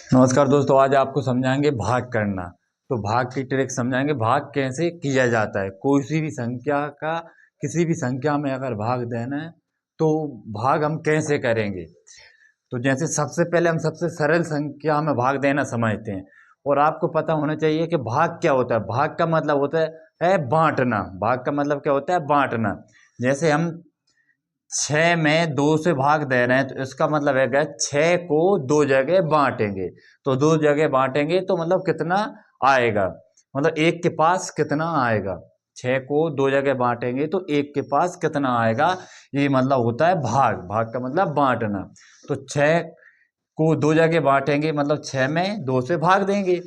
नमस्कार दोस्तों, आज आपको समझाएंगे भाग करना। तो भाग की ट्रिक समझाएंगे, भाग कैसे किया जाता है। कोई सी भी संख्या का किसी भी संख्या में अगर भाग देना है तो भाग हम कैसे करेंगे। तो जैसे सबसे पहले हम सबसे सरल संख्या में भाग देना समझते हैं। और आपको पता होना चाहिए कि भाग क्या होता है। भाग का मतलब होता है बांटना। भाग का मतलब क्या होता है? बांटना। जैसे हम 6 में 2 से भाग दे रहे हैं तो इसका मतलब है कि 6 को 2 जगह बांटेंगे। तो 2 जगह बांटेंगे तो मतलब कितना आएगा, मतलब एक के पास कितना आएगा। 6 को 2 जगह बांटेंगे तो एक के पास कितना आएगा, ये मतलब होता है भाग। भाग का मतलब बांटना। तो 6 को 2 जगह बांटेंगे मतलब 6 में 2 से भाग देंगे।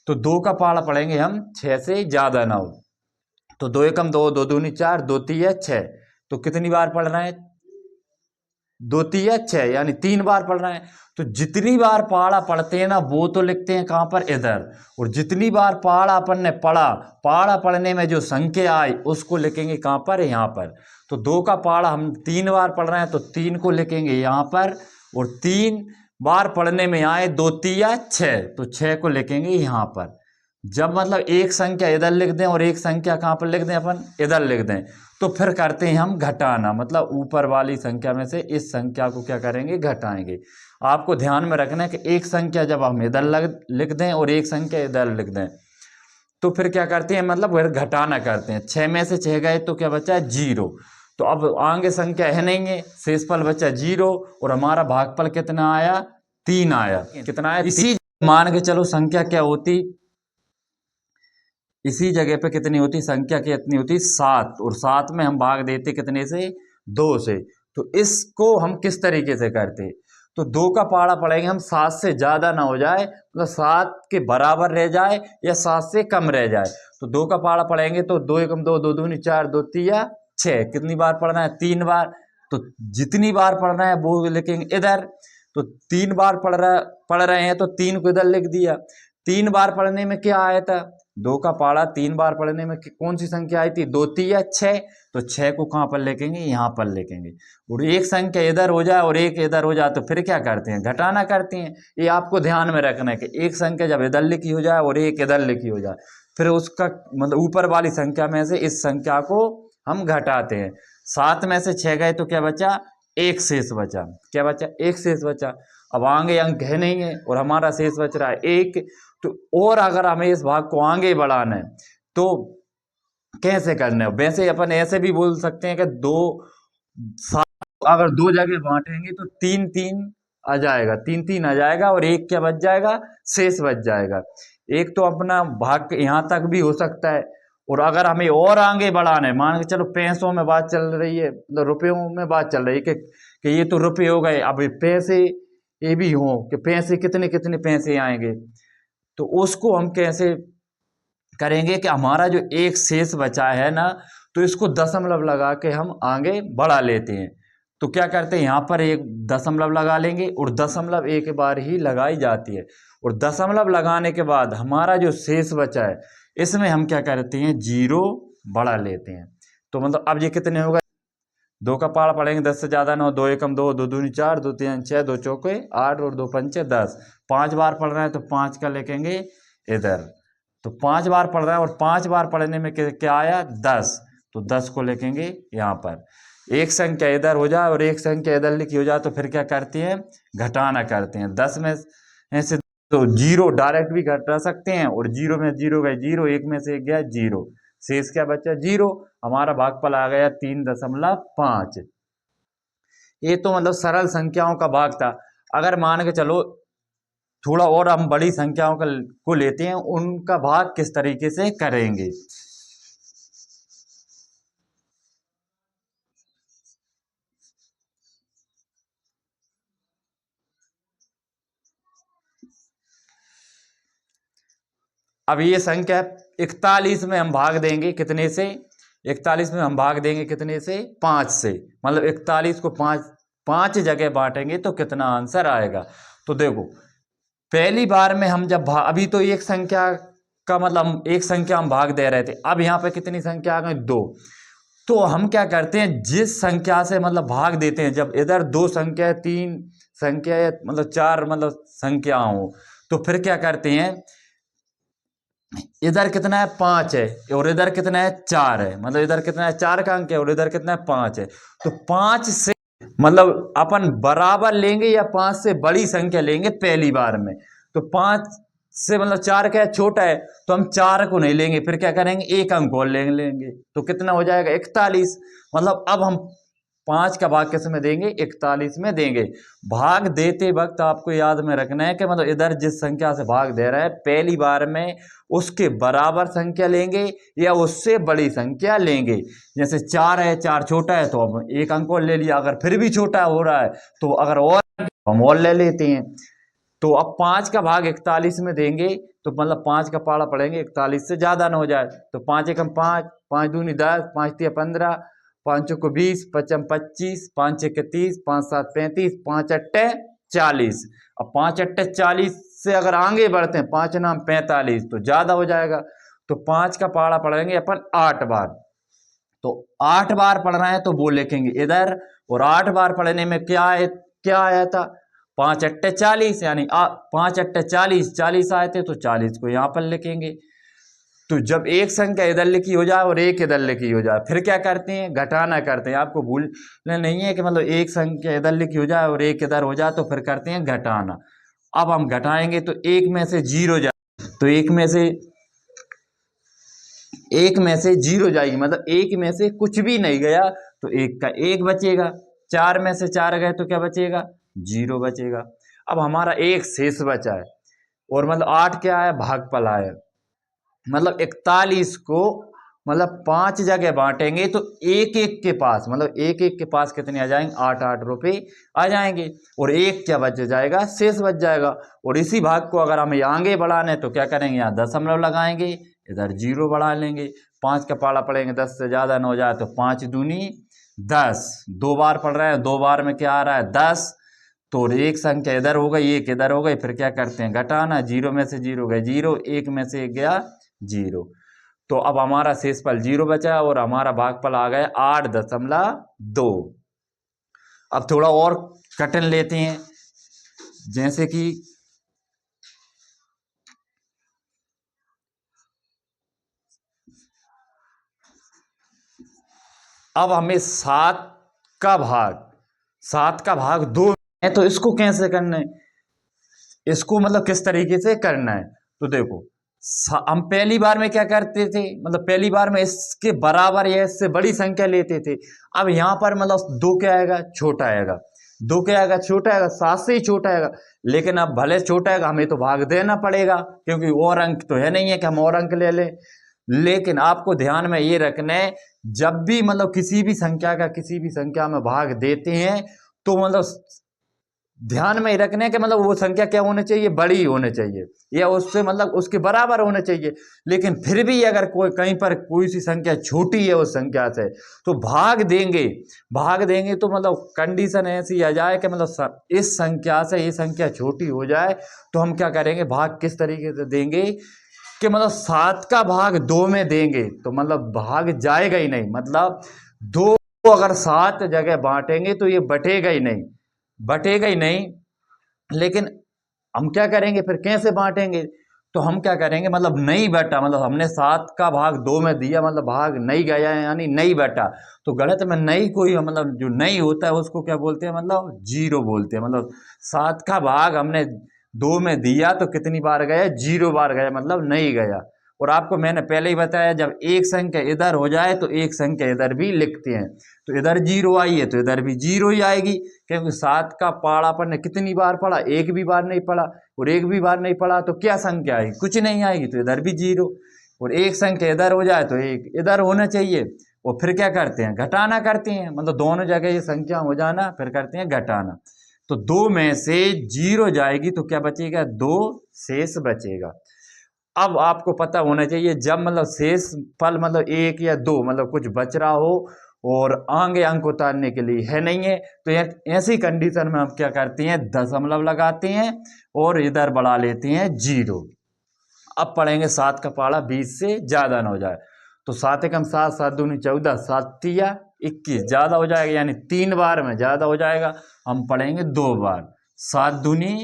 तो 2 का पहाड़ा पढ़ेंगे हम 6 से ज्यादा ना हो। तो 2 एकम 2, 2 दूनी 4, 2 तिया 6। तो कितनी बार पढ़ रहे हैं? 2 तिया 6 यानी 3 बार पढ़ रहे हैं। तो जितनी बार पहाड़ा पढ़ते हैं ना वो तो लिखते हैं कहाँ पर? इधर। और जितनी बार पहाड़ा अपन ने पढ़ा, पहाड़ा पढ़ने में जो संख्या आई उसको लिखेंगे कहाँ पर? यहाँ पर। तो 2 का पहाड़ा हम 3 बार पढ़ रहे हैं तो 3 को लिखेंगे यहाँ पर। और 3 बार पढ़ने में आए 2 तिया 6 तो 6 को लिखेंगे यहाँ पर। जब मतलब एक संख्या इधर लिख दें और एक संख्या कहाँ पर लिख दें? अपन इधर लिख दें। तो फिर करते हैं हम घटाना, मतलब ऊपर वाली संख्या में से इस संख्या को क्या करेंगे? घटाएंगे। आपको ध्यान में रखना है कि एक संख्या जब हम इधर लिख दें और एक संख्या इधर लिख दें तो फिर क्या करते हैं? मतलब फिर घटाना करते हैं। 6 में से 6 गए तो क्या बचा? 0। तो अब आगे संख्या है नहीं है, शेषफल बचा 0। और हमारा भागफल कितना आया? 3 आया। कितना आया? इसी मान के चलो संख्या क्या होती, इसी जगह पे कितनी होती संख्या? कितनी होती? 7। और 7 में हम भाग देते कितने से? 2 से। तो इसको हम किस तरीके से करते? तो 2 का पहाड़ा पढ़ेंगे हम 7 से ज्यादा ना हो जाए, मतलब 7 के बराबर रह जाए या 7 से कम रह जाए। तो 2 का पहाड़ा पढ़ेंगे तो 2 एकम 2, 2 दूनी 4, 2 तिया 6। कितनी बार पढ़ना है? 3 बार। तो जितनी बार पढ़ना है वो लिखेंगे इधर। तो 3 बार पढ़ रहे हैं तो 3 को इधर लिख दिया। 3 बार पढ़ने में क्या आया था? 2 का पहाड़ा 3 बार पढ़ने में कौन सी संख्या आई थी? 2 तिया 6। तो 6 को कहाँ पर लिखेंगे? यहाँ पर लिखेंगे। और एक संख्या इधर हो जाए और एक इधर हो जाए तो फिर क्या करते हैं? घटाना करते हैं। ये आपको ध्यान में रखना है कि एक संख्या जब इधर लिखी हो जाए और एक इधर लिखी हो जाए फिर उसका मतलब ऊपर वाली संख्या में से इस संख्या को हम घटाते हैं। 7 में से 6 गए तो क्या बचा? एक शेष बचा। क्या बचा? एक शेष बचा। अब आगे अंक है नहीं है और हमारा शेष बच रहा है एक। तो और अगर हमें इस भाग को आगे बढ़ाना है तो कैसे करना है? वैसे अपन ऐसे भी बोल सकते हैं कि 7 अगर 2 जगह बांटेंगे तो 3 3 आ जाएगा, 3 3 आ जाएगा और एक क्या बच जाएगा? शेष बच जाएगा। एक तो अपना भाग यहाँ तक भी हो सकता है। और अगर हमें और आगे बढ़ाना है, मान के चलो पैसों में बात चल रही है, मतलब रुपयों में बात चल रही है कि ये तो रुपये हो गए, अब पैसे ये भी हो कि पैसे कितने कितने पैसे आएंगे। तो उसको हम कैसे करेंगे कि हमारा जो एक शेष बचा है ना तो इसको दशमलव लगा के हम आगे बढ़ा लेते हैं। तो क्या करते हैं? यहाँ पर एक दशमलव लगा लेंगे और दशमलव एक बार ही लगाई जाती है। और दशमलव लगाने के बाद हमारा जो शेष बचा है इसमें हम क्या करते हैं? 0 बढ़ा लेते हैं। तो मतलब अब ये कितने होगा? 2 का पहाड़ा पढ़ेंगे 10 से ज्यादा ना हो। 2 एकम 2, 2 दूनी 4, 2 तिया 6, 2 चौके 8 और 2 पंचे 10। 5 बार पढ़ रहे हैं तो 5 का लिखेंगे इधर। तो 5 बार पढ़ रहा है और 5 बार पढ़ने में क्या आया? 10। तो 10 को लिखेंगे यहाँ पर। एक संख्या इधर हो जाए और एक संख्या इधर लिखी हो जाए तो फिर क्या करते हैं? घटाना करते हैं। 10 में से तो 0 डायरेक्ट भी घटा सकते हैं और 0 में 0 गए 0, एक में से एक गया 0, शेष क्या बचा? 0। हमारा भागफल आ गया 3.5। ये तो मतलब सरल संख्याओं का भाग था। अगर मान के चलो थोड़ा और हम बड़ी संख्याओं को लेते हैं, उनका भाग किस तरीके से करेंगे। अब ये संख्या 41 में हम भाग देंगे कितने से? 41 में हम भाग देंगे कितने से? 5 से। मतलब 41 को 5 जगह बांटेंगे तो कितना आंसर आएगा? तो देखो, पहली बार में हम जब अभी तो एक संख्या का मतलब एक संख्या हम भाग दे रहे थे, अब यहाँ पे कितनी संख्या आ गई? 2। तो हम क्या करते हैं? जिस संख्या से मतलब भाग देते हैं, जब इधर 2 संख्या 3 संख्या या मतलब 4 मतलब संख्या हो तो फिर क्या करते हैं, इधर कितना है 5 है और इधर कितना है 4 है, मतलब इधर कितना है 4 का अंक है और इधर कितना है 5 है। तो 5 से मतलब अपन बराबर लेंगे या 5 से बड़ी संख्या लेंगे पहली बार में। तो 5 से मतलब 4 क्या है, छोटा है, तो हम 4 को नहीं लेंगे, फिर क्या करेंगे एक अंक और लेंगे। तो कितना हो जाएगा 41। मतलब अब हम 5 का भाग किस में देंगे, 41 में देंगे। भाग देते वक्त आपको याद में रखना है कि मतलब इधर जिस संख्या से भाग दे रहा है पहली बार में उसके बराबर संख्या लेंगे या उससे बड़ी संख्या लेंगे। जैसे 4 है, 4 छोटा है तो हम एक अंक और ले लिया, अगर फिर भी छोटा हो रहा है तो अगर और हम और ले लेते हैं। तो अब 5 का भाग 41 में देंगे तो मतलब 5 का पाड़ा पड़ेंगे 41 से ज्यादा ना हो जाए। तो 5 एकम 5, 5 दूनी 10, 5 तिया 15, 5 चौको 20, 5 चम 25, 5 छक्के 30, 5 7 35, 5 अट्टे 40। अब 5 अट्टे 40 से अगर आगे बढ़ते हैं 5 नाम 45 तो ज्यादा हो जाएगा। तो 5 का पाड़ा पढ़ेंगे अपन 8 बार। तो 8 बार पढ़ना है तो वो लिखेंगे इधर, और 8 बार पढ़ने में क्या आया था 5 अट्टे 40, यानी 5 अट्टे 40, 40 आए थे तो 40 को यहाँ पर लिखेंगे। तो जब एक संख्या इधर लिखी हो जाए और एक इधर लिखी हो जाए फिर क्या करते हैं, घटाना करते हैं। आपको भूलना नहीं है कि मतलब एक संख्या इधर लिखी हो जाए और एक इधर हो जाए तो फिर करते हैं घटाना। अब हम घटाएंगे तो एक में से जीरो जाए, तो एक में से जीरो जाएगी, मतलब एक में से कुछ भी नहीं गया तो एक का एक बचेगा। 4 में से 4 गए तो क्या बचेगा, जीरो बचेगा। अब हमारा एक शेष बचा है और मतलब 8 क्या है, भागफल आया। मतलब 41 को मतलब 5 जगह बांटेंगे तो एक एक के पास मतलब एक एक के पास कितने आ जाएंगे, 8 रुपए आ जाएंगे और एक क्या बच जाएगा, शेष बच जाएगा। और इसी भाग को अगर हमें आगे बढ़ाने तो क्या करेंगे, यहाँ दशमलव लगाएंगे, इधर जीरो बढ़ा लेंगे। 5 का पाला पड़ेंगे 10 से ज्यादा न हो जाए तो 5 दूनी 10, 2 बार पढ़ रहे हैं, 2 बार में क्या आ रहा है 10। तो एक संख्या इधर हो गई एक इधर हो गई, फिर क्या करते हैं घटाना, जीरो में से जीरो गए जीरो, एक में से एक गया जीरो। तो अब हमारा शेषफल जीरो बचा और हमारा भागफल आ गया 8.2। अब थोड़ा और कठिन लेते हैं, जैसे कि अब हमें 7 का भाग 2 है, तो इसको कैसे करना है, इसको मतलब किस तरीके से करना है। तो देखो हम पहली बार में क्या करते थे, मतलब पहली बार में इसके बराबर या इससे बड़ी संख्या लेते थे। अब यहाँ पर मतलब 2 क्या आएगा, छोटा आएगा, 2 क्या आएगा, छोटा आएगा, 7 से ही छोटा आएगा। लेकिन अब भले छोटा आएगा हमें तो भाग देना पड़ेगा, क्योंकि और अंक तो है नहीं है कि हम और अंक ले लें। लेकिन आपको ध्यान में ये रखना है, जब भी मतलब किसी भी संख्या का किसी भी संख्या में भाग देते हैं तो मतलब ध्यान में ही रखने कि मतलब वो संख्या क्या होनी चाहिए, बड़ी होनी चाहिए या उससे मतलब उसके बराबर होने चाहिए। लेकिन फिर भी अगर कोई कहीं पर कोई सी संख्या छोटी है उस संख्या से तो भाग देंगे तो मतलब कंडीशन ऐसी आ जाए कि मतलब इस संख्या से ये संख्या छोटी हो जाए तो हम क्या करेंगे, भाग किस तरीके से देंगे कि मतलब 7 का भाग 2 में देंगे तो मतलब भाग जाएगा ही नहीं, मतलब 2 को अगर 7 जगह बांटेंगे तो ये बटेगा ही नहीं। लेकिन हम क्या करेंगे, फिर कैसे बांटेंगे, तो हम क्या करेंगे, मतलब नहीं बटा, मतलब हमने 7 का भाग 2 में दिया, मतलब भाग नहीं गया है यानी नहीं बटा। तो गणित में नहीं कोई मतलब जो नहीं होता है उसको क्या बोलते हैं, मतलब जीरो बोलते हैं। मतलब 7 का भाग हमने 2 में दिया तो कितनी बार गया, 0 बार गया, मतलब नहीं गया। और आपको मैंने पहले ही बताया जब एक संख्या इधर हो जाए तो एक संख्या इधर भी लिखते हैं। तो इधर 0 आई है तो इधर भी 0 ही आएगी, क्योंकि 7 का पाड़ा अपन ने कितनी बार पढ़ा, एक भी बार नहीं पढ़ा। और एक भी बार नहीं पढ़ा तो क्या संख्या आएगी, कुछ नहीं आएगी, तो इधर भी 0। और एक संख्या इधर हो जाए तो एक इधर होना चाहिए। और फिर क्या करते हैं, घटाना करते हैं, मतलब दोनों जगह ये संख्या हो जाना, फिर करते हैं घटाना। तो 2 में से 0 जाएगी तो क्या बचेगा, 2 शेष बचेगा। अब आपको पता होना चाहिए जब मतलब शेष फल मतलब 1 या 2 मतलब कुछ बच रहा हो और आगे अंक उतारने के लिए है नहीं है, तो ऐसी कंडीशन में हम क्या करते हैं, दशमलव लगाते हैं और इधर बढ़ा लेते हैं 0। अब पढ़ेंगे 7 का पाड़ा 20 से ज्यादा ना हो जाए। तो 7 एकम 7, 7 दूनी 14, 7 तिया 21 ज्यादा हो जाएगा, यानी 3 बार में ज्यादा हो जाएगा। हम पढ़ेंगे 2 बार, 7 दूनी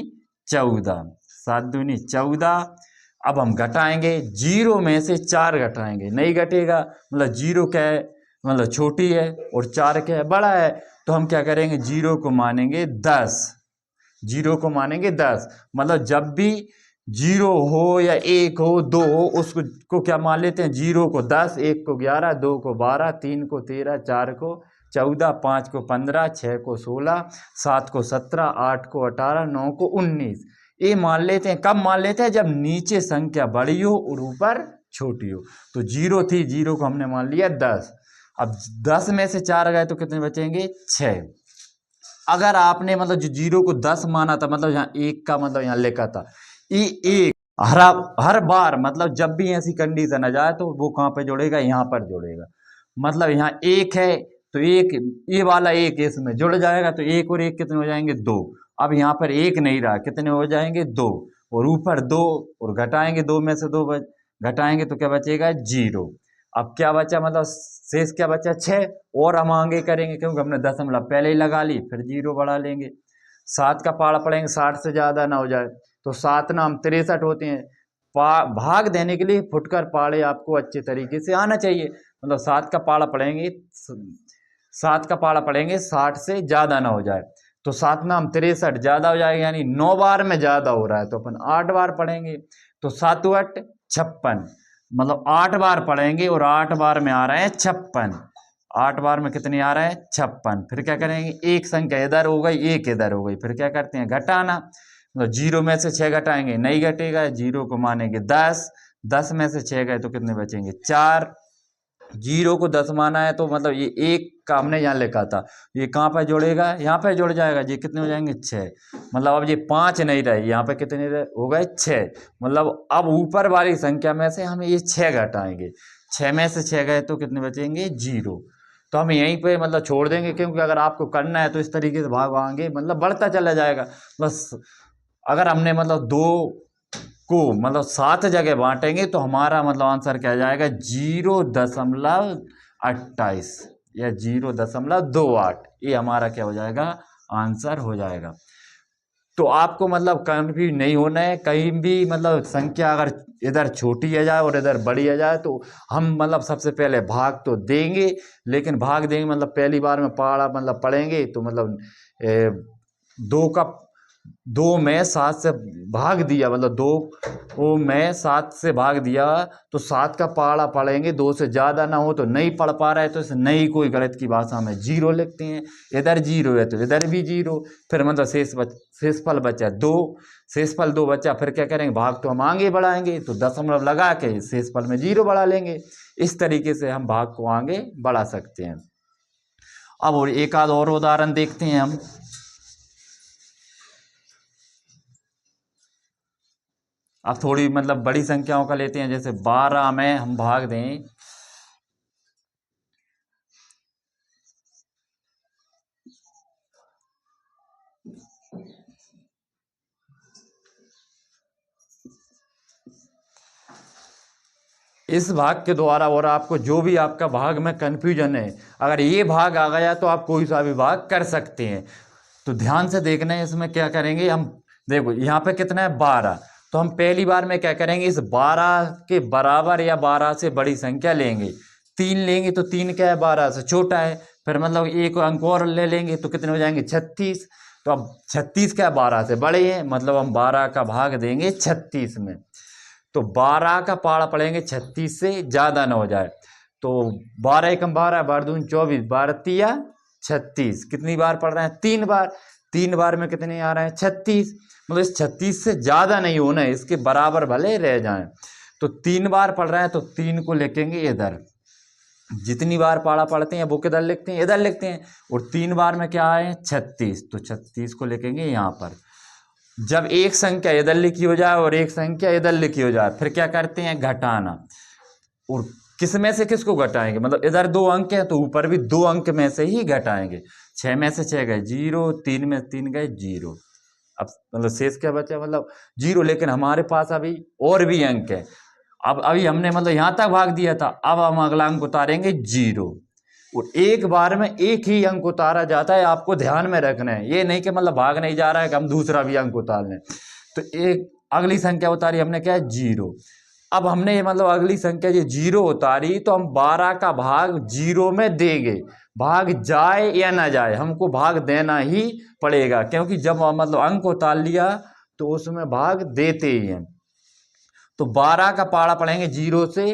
14, 7 दूनी 14। अब हम घटाएंगे, 0 में से 4 घटाएंगे, नहीं घटेगा, मतलब 0 क्या है, मतलब छोटी है, और 4 क्या है, बड़ा है। तो हम क्या करेंगे, 0 को मानेंगे 10, 0 को मानेंगे 10। मतलब जब भी 0 हो या 1 हो, 2 हो, उसको क्या मान लेते हैं, 0 को 10, 1 को 11, 2 को 12, 3 को 13, 4 को 14, 5 को 15, 6 को 16, 7 को 17, 8 को 18, 9 को 19। ये मान लेते हैं। कब मान लेते हैं, जब नीचे संख्या बड़ी हो और ऊपर छोटी हो। तो 0 थी, 0 को हमने मान लिया 10। अब 10 में से 4 गए तो कितने बचेंगे, 6। अगर आपने मतलब जो 0 को 10 माना था, मतलब यहाँ 1 का मतलब यहाँ लिखा था, ये 1 हर बार, मतलब जब भी ऐसी कंडीशन आ जाए तो वो कहाँ पे जुड़ेगा, यहाँ पर जुड़ेगा। मतलब यहाँ 1 है तो 1, ये वाला 1 इसमें जुड़ जाएगा, तो 1 और 1 कितने हो जाएंगे, 2। अब यहाँ पर 1 नहीं रहा, कितने हो जाएंगे, 2, और ऊपर 2, और घटाएंगे 2 में से 2 घटाएंगे तो क्या बचेगा, 0। अब क्या बचा, मतलब शेष क्या बचा, 6। और हम आगे करेंगे क्योंकि हमने दशमलव पहले ही लगा ली, फिर 0 बढ़ा लेंगे। 7 का पाड़ा पड़ेंगे, 60 से ज़्यादा ना हो जाए, तो 7 नाम 63 होते हैं। भाग देने के लिए फुटकर पाड़े आपको अच्छे तरीके से आना चाहिए। मतलब 7 का पाड़ा पड़ेंगे, 7 का पाड़ा पड़ेंगे 60 से ज़्यादा ना हो जाए, तो 7 नाम 63 ज़्यादा हो जाएगा, यानी 9 बार में ज़्यादा हो रहा है तो अपन 8 बार पढ़ेंगे। तो 7 8 56, मतलब 8 बार पढ़ेंगे, और 8 बार में आ रहे हैं 56। 8 बार में कितने आ रहे हैं, 56। फिर क्या करेंगे, एक संख्या इधर हो गई, एक इधर हो गई, फिर क्या करते हैं, घटाना। मतलब 0 में से 6 घटाएंगे, नहीं घटेगा, 0 को मानेंगे 10। 10 में से 6 गए तो कितने बचेंगे, 4। 0 को 10 माना है तो मतलब ये 1 का हमने यहाँ लिखा था, ये कहाँ पर जुड़ेगा, यहाँ पर जुड़ जाएगा। ये कितने हो जाएंगे, 6। मतलब अब ये 5 नहीं रहे, यहाँ पे कितने रहे, हो गए 6। मतलब अब ऊपर वाली संख्या में से हम ये 6 घटाएंगे, 6 में से 6 गए तो कितने बचेंगे, 0। तो हम यहीं पे मतलब छोड़ देंगे, क्योंकि अगर आपको करना है तो इस तरीके से भाग आगे मतलब बढ़ता चला जाएगा। बस अगर हमने मतलब 2 को मतलब 7 जगह बांटेंगे तो हमारा मतलब आंसर क्या जाएगा, 0.28 या 0.28, ये हमारा क्या हो जाएगा, आंसर हो जाएगा। तो आपको मतलब कन्फ्यूज नहीं होना है कहीं भी। मतलब संख्या अगर इधर छोटी आ जाए और इधर बड़ी आ जाए तो हम मतलब सबसे पहले भाग तो देंगे, लेकिन भाग देंगे मतलब पहली बार में पढ़ा मतलब पढ़ेंगे तो मतलब 2 में 7 से भाग दिया, मतलब 2 में 7 से भाग दिया तो 7 का पहाड़ा पढ़ेंगे, 2 से ज़्यादा ना हो तो नहीं पढ़ पा रहा है तो इसे नहीं, कोई गणित की भाषा में 0 लिखते हैं। इधर 0 है तो इधर भी 0, फिर मतलब शेषफल बचा 2, शेषफल 2 बचा, फिर क्या करेंगे, भाग तो हम आगे बढ़ाएंगे तो दशमलव लगा के शेषफल में 0 बढ़ा लेंगे। इस तरीके से हम भाग को आगे बढ़ा सकते हैं। अब और एक आध और उदाहरण देखते हैं हम। अब थोड़ी मतलब बड़ी संख्याओं का लेते हैं, जैसे 12 में हम भाग दें, इस भाग के द्वारा, और आपको जो भी आपका भाग में कंफ्यूजन है, अगर ये भाग आ गया तो आप कोई सा भी भाग कर सकते हैं। तो ध्यान से देखना है, इसमें क्या करेंगे हम, देखो यहाँ पे कितना है, 12। तो हम पहली बार में क्या करेंगे, इस 12 के बराबर या 12 से बड़ी संख्या लेंगे। 3 लेंगे तो 3 क्या है, 12 से छोटा है। फिर मतलब एक अंक और ले लेंगे तो कितने हो जाएंगे, 36। तो अब 36 क्या है, 12 से बड़े हैं, मतलब हम 12 का भाग देंगे 36 में। तो 12 का पारा पड़ेंगे 36 से ज़्यादा ना हो जाए। तो 12 एकम 12, 12 दूनी 24, 12 तिया 36, कितनी बार पढ़ रहे हैं, 3 बार। 3 बार में कितने आ रहे हैं, 36। मतलब इस 36 से ज़्यादा नहीं होना है, इसके बराबर भले रह जाएं। तो 3 बार पढ़ रहे हैं तो 3 को लिखेंगे इधर, जितनी बार पाड़ा पढ़ते हैं वो किधर लिखते हैं, इधर लिखते हैं। और 3 बार में क्या आए, 36, तो 36 को लिखेंगे यहाँ पर। जब एक संख्या इधर लिखी हो जाए और एक संख्या इधर लिखी हो जाए, फिर क्या करते हैं, घटाना। और किस में से किसको घटाएंगे, मतलब इधर 2 अंक हैं तो ऊपर भी 2 अंक में से ही घटाएंगे। 6 में से 6 गए 0, 3 में 3 गए 0। अब मतलब शेष क्या बचा, मतलब 0, लेकिन हमारे पास अभी और भी अंक है। अब अभी हमने मतलब यहाँ तक भाग दिया था, अब हम अगला अंक उतारेंगे 0। और एक बार में एक ही अंक उतारा जाता है, आपको ध्यान में रखना है। ये नहीं कि मतलब भाग नहीं जा रहा है कि हम दूसरा भी अंक उतार लें। तो एक अगली संख्या उतारी हमने, क्या है, 0। अब हमने ये मतलब अगली संख्या जो 0 उतारी तो हम 12 का भाग 0 में देंगे, भाग जाए या ना जाए हमको भाग देना ही पड़ेगा, क्योंकि जब मतलब अंक उतार लिया तो उसमें भाग देते ही हैं। तो 12 का पाड़ा पढ़ेंगे 0 से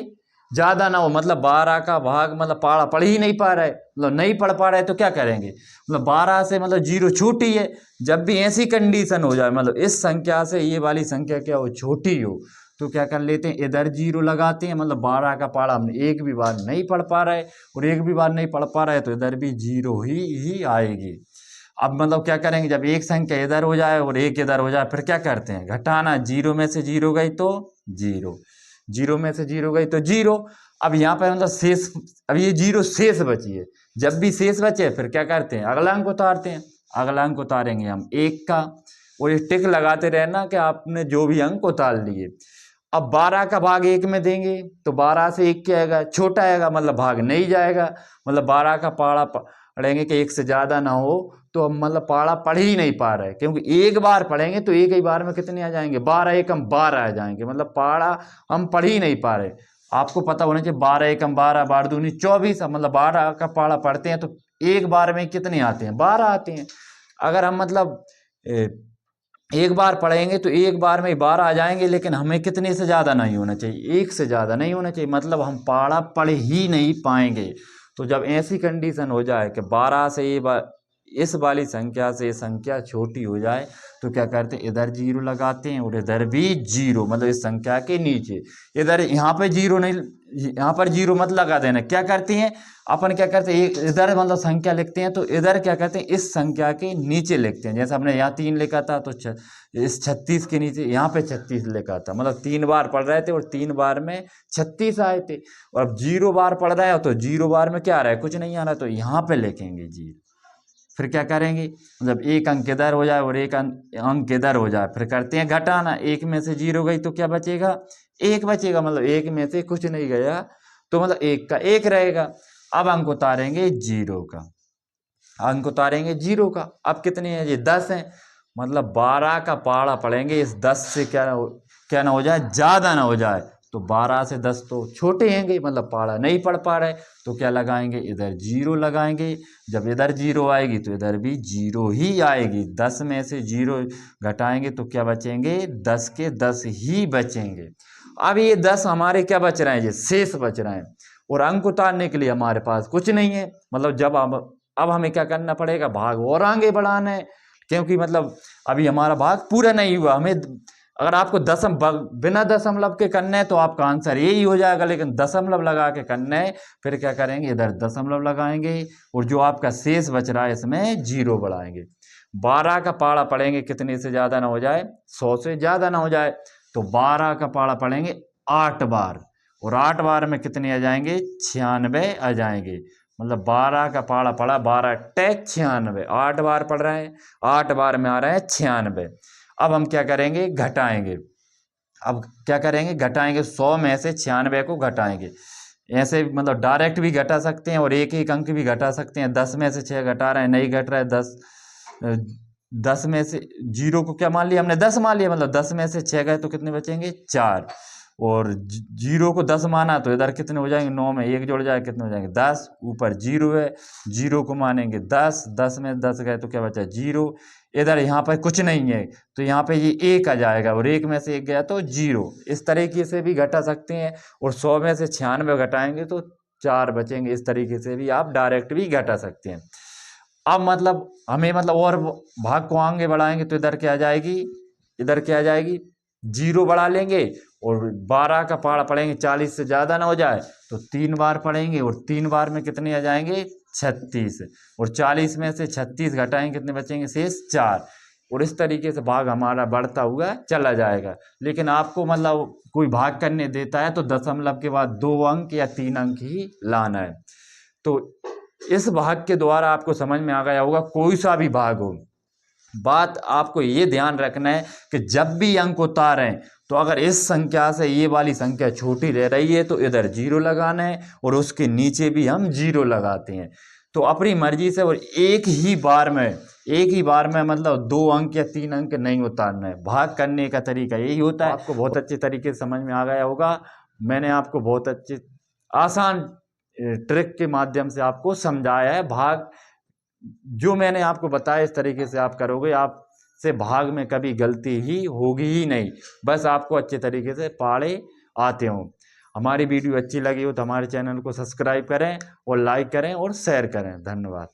ज़्यादा ना हो, मतलब 12 का भाग मतलब पाड़ा पढ़ ही नहीं पा रहा है, मतलब नहीं पढ़ पा रहा है, तो क्या करेंगे, मतलब 12 से मतलब 0 छोटी है। जब भी ऐसी कंडीशन हो जाए, मतलब इस संख्या से ये वाली संख्या क्या हो, छोटी हो, तो क्या कर लेते हैं, इधर 0 लगाते हैं, मतलब 12 का पाड़ा हमने एक भी बार नहीं पढ़ पा रहा है और एक भी बार नहीं पढ़ पा रहा है, तो इधर भी 0 ही आएगी। अब मतलब क्या करेंगे, जब एक संख्या इधर हो जाए और एक इधर हो जाए, फिर क्या करते हैं, घटाना, 0 में से 0 गई तो 0, 0 में से 0 गई तो 0। अब यहाँ पर मतलब शेष, अब ये 0 शेष बची है, जब भी शेष बचे फिर क्या करते हैं, अगला अंक उतारते हैं। अगला अंक उतारेंगे हम 1 का, और ये टिक लगाते रहना कि आपने जो भी अंक उतार लिए। अब 12 का भाग 1 में देंगे तो 12 से 1 क्या आएगा, छोटा आएगा, मतलब भाग नहीं जाएगा, मतलब 12 का पाड़ा पढ़ेंगे कि 1 से ज़्यादा ना हो, तो हम मतलब पाड़ा पढ़ ही नहीं पा रहे, क्योंकि एक बार पढ़ेंगे तो एक ही बार में कितने आ जाएंगे, 12 एकम 12 आ जाएंगे, मतलब पाड़ा हम पढ़ ही नहीं पा रहे। आपको पता होना चाहिए 12 एकम 12, 12 दूनी 24, मतलब 12 का पाड़ा पढ़ते हैं तो एक बार में कितने आते हैं, 12 आते हैं। अगर हम मतलब एक बार पढ़ेंगे तो एक बार में 12 आ जाएंगे, लेकिन हमें कितने से ज़्यादा नहीं होना चाहिए, 1 से ज़्यादा नहीं होना चाहिए, मतलब हम पाड़ा पढ़ ही नहीं पाएंगे। तो जब ऐसी कंडीशन हो जाए कि 12 से ये इस वाली संख्या से ये संख्या छोटी हो जाए, तो क्या करते हैं, इधर 0 लगाते हैं और इधर भी 0, मतलब इस संख्या के नीचे। इधर यहाँ पे 0 नहीं, यहाँ पर 0 मत लगा देना, क्या करते हैं अपन, क्या करते हैं, एक इधर मतलब संख्या लिखते हैं तो इधर क्या करते हैं, इस संख्या के नीचे लिखते हैं। जैसे हमने यहाँ 3 लिखा था तो इस 36 के नीचे यहाँ पे 36 लिखा था, मतलब 3 बार पढ़ रहे थे और 3 बार में 36 आए थे। और अब 0 बार पढ़ रहा है तो 0 बार में क्या आ रहा है, कुछ नहीं आ रहा, तो यहाँ पे लिखेंगे 0। फिर क्या करेंगे, मतलब एक अंक इधर हो जाए और एक अंक इधर हो जाए, फिर करते हैं घटाना, 1 में से 0 गई तो क्या बचेगा, 1 बचेगा, मतलब 1 में से कुछ नहीं गया तो मतलब 1 का 1 रहेगा। अब अंक उतारेंगे 0 का, अंक उतारेंगे 0 का, अब कितने हैं, ये 10 हैं, मतलब 12 का पाड़ा पढ़ेंगे, इस 10 से क्या ना हो जाए, ज़्यादा ना हो जाए, तो 12 से 10 तो छोटे हैंगे, मतलब पाड़ा नहीं पढ़ पा रहे, तो क्या लगाएंगे, इधर 0 लगाएंगे। जब इधर 0 आएगी तो इधर भी 0 ही आएगी, 10 में से 0 घटाएंगे तो क्या बचेंगे, 10 के 10 ही बचेंगे। अब ये 10 हमारे क्या बच रहे हैं, ये शेष बच रहे हैं, और अंक उतारने के लिए हमारे पास कुछ नहीं है, मतलब जब अब हमें क्या करना पड़ेगा, भाग और आगे बढ़ाना है, क्योंकि मतलब अभी हमारा भाग पूरा नहीं हुआ। हमें अगर आपको बिना दशमलव के करना है तो आपका आंसर यही हो जाएगा, लेकिन दशमलव लगा के करना है, फिर क्या करेंगे, इधर दशमलव लगाएंगे और जो आपका शेष बच रहा है इसमें 0 बढ़ाएंगे। 12 का पाड़ा पढ़ेंगे कितने से ज़्यादा ना हो जाए, 100 से ज़्यादा ना हो जाए, तो 12 का पाड़ा पढ़ेंगे 8 बार, और 8 बार में कितने आ जाएंगे, 96 आ जाएंगे। मतलब 12 का पाड़ा पड़ा, 12 टेक 96, 8 बार पढ़ रहे हैं, 8 बार में आ रहे हैं 96। अब हम क्या करेंगे, घटाएंगे। अब क्या करेंगे, घटाएंगे, 100 में से 96 को घटाएंगे। ऐसे मतलब डायरेक्ट भी घटा सकते हैं और एक एक अंक भी घटा सकते हैं। 10 में से 6 घटा रहे हैं, नहीं घट रहा है, 10 में से 0 को क्या मान लिया हमने, 10 मान लिया, मतलब 10 में से 6 गए तो कितने बचेंगे, 4, और 0 को 10 माना तो इधर कितने हो जाएंगे, 9 में 1 जुड़ जाए कितने हो जाएंगे, 10, ऊपर 0 है, 0 को मानेंगे 10, 10 में 10 गए तो क्या बचा, 0, इधर यहाँ पर कुछ नहीं है तो यहाँ पे ये 1 आ जाएगा, और 1 में से 1 गया तो 0। इस तरीके से भी घटा सकते हैं, और 100 में से 96 घटाएंगे तो 4 बचेंगे। इस तरीके से भी आप डायरेक्ट भी घटा सकते हैं। अब मतलब हमें मतलब और भाग को आगे बढ़ाएंगे तो इधर क्या आ जाएगी, इधर क्या आ जाएगी, 0 बढ़ा लेंगे, और 12 का पाड़ा पढ़ेंगे, 40 से ज़्यादा ना हो जाए तो 3 बार पढ़ेंगे, और 3 बार में कितने आ जाएंगे, 36, और 40 में से 36 घटाएंगे कितने बचेंगे, शेष 4, और इस तरीके से भाग हमारा बढ़ता हुआ चला जाएगा। लेकिन आपको मतलब कोई भाग करने देता है तो दशमलव के बाद 2 अंक या 3 अंक ही लाना है। तो इस भाग के द्वारा आपको समझ में आ गया होगा, कोई सा भी भाग हो, बात आपको ये ध्यान रखना है कि जब भी अंक उतारें तो अगर इस संख्या से ये वाली संख्या छोटी रह रही है तो इधर 0 लगाना है, और उसके नीचे भी हम 0 लगाते हैं। तो अपनी मर्जी से, और एक ही बार में मतलब 2 अंक या 3 अंक नहीं उतारना है। भाग करने का तरीका यही होता है। आपको बहुत अच्छे तरीके से समझ में आ गया होगा। मैंने आपको बहुत अच्छे आसान ट्रिक के माध्यम से आपको समझाया है। भाग जो मैंने आपको बताया इस तरीके से आप करोगे, आप से भाग में कभी गलती ही होगी ही नहीं। बस आपको अच्छे तरीके से पहाड़े आते हो। हमारी वीडियो अच्छी लगी हो तो हमारे चैनल को सब्सक्राइब करें और लाइक करें और शेयर करें। धन्यवाद।